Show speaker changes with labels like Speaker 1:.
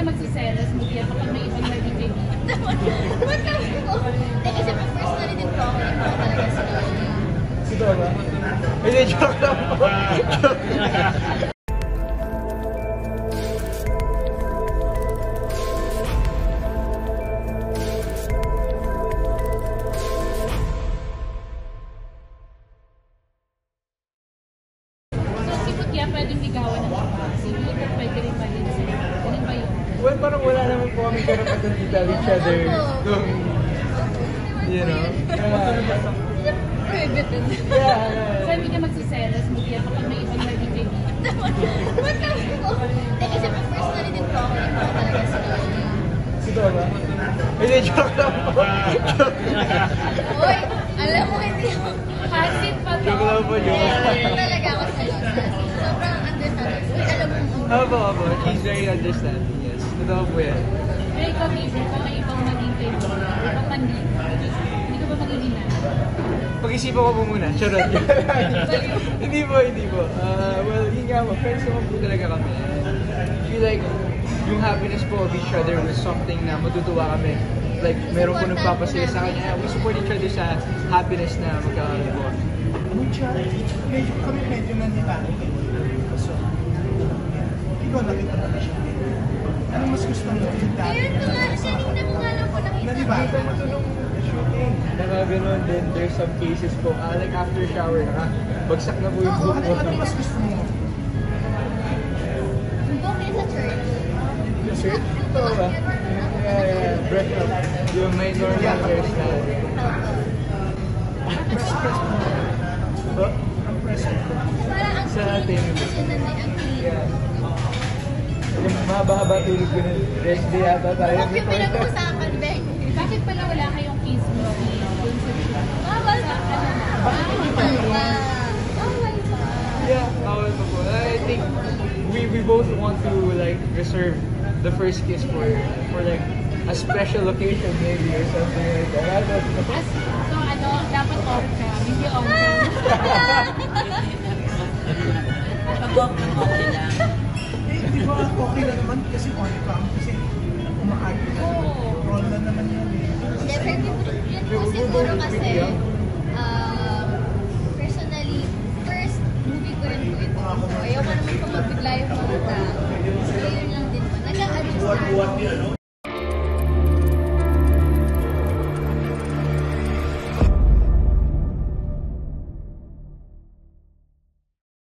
Speaker 1: magsiselos, hindi ako kapag may ibang naging kaibigan.
Speaker 2: Ba't kasi po? Kasi po personally din po ako talaga sila.
Speaker 3: Ito ba? Hindi, joke lang po. Joke lang.
Speaker 1: Kaya pwedeng ligawan ng iba. Si Yuto pwede rin mahin sila. Ganun ba yun?
Speaker 3: Well, parang wala naman po kami karapatan to tell each other kung, you know.
Speaker 2: Prohibited.
Speaker 3: Yeah.
Speaker 1: So hindi ka magsiselos, hindi ako kapag may ibang naging kaibigan.
Speaker 2: Ba't kasi po? Kasi po personally din po ako talaga sila.
Speaker 3: Ito ba? Hindi, joke lang po. Joke lang.
Speaker 2: Uy, alam mo hindi ako.
Speaker 1: Pasit pa to.
Speaker 3: Joke lang po, joke lang.
Speaker 2: Talaga ako sa sobrang understanding. Uy, alam mo.
Speaker 3: Opo. He's very understanding, yes. Totoo po yan.
Speaker 1: Pero ikaw, Bibir, kung may ibang maging kaibigan, ibang mandito, hindi ka ba magiging na?
Speaker 3: Pag-isipan ko po muna. Charot. Hindi po. Well, yun nga po. Friends naman po talaga kami. I feel like yung happiness po of each other was something na matutuwa kami. Like, meron po nagpapasaya sa kanya. We support each other sa happiness na magkakaroon po.
Speaker 4: Medyo nandibago kayo. So, ikaw nakita mo na siya. Ano mas gusto mo yung dati?
Speaker 2: Ayun ko nga, kanina mo nga lang po nakita.
Speaker 4: Nandibago?
Speaker 3: Nakita mo ito nung shooting. Nakaganon din. There's some cases po. Like after shower, bagsak na po yung buhok ko.
Speaker 4: Ano mas gusto mo?
Speaker 2: Okay sa church.
Speaker 3: Shirt? Ito ba? Yeah. Breath up. Yung may normal hairstyle. Oh,
Speaker 4: Ang present ko.
Speaker 2: Parang ang
Speaker 3: sa atin.
Speaker 2: kasi nanay ang clean.
Speaker 3: Yeah. Yung mahaba-haba tulog ko nun. Rest day yata tayo.
Speaker 2: Huwag yung pinag-uusapan, Ben.
Speaker 1: Bakit pala wala kayong kiss mo dun sa shoot?
Speaker 2: Bawal pa. Bawal pa.
Speaker 3: Yeah, bawal pa po. I think we both want to like reserve the first kiss for like a special occasion maybe or something like that.
Speaker 1: So dapat off ka, hindi on ka.
Speaker 4: Di ba okay na naman kasi on cam kasi kumakain ka naman. Roll na naman yun eh.
Speaker 2: Yun po siguro kasi, personally, first movie ko rin po ito.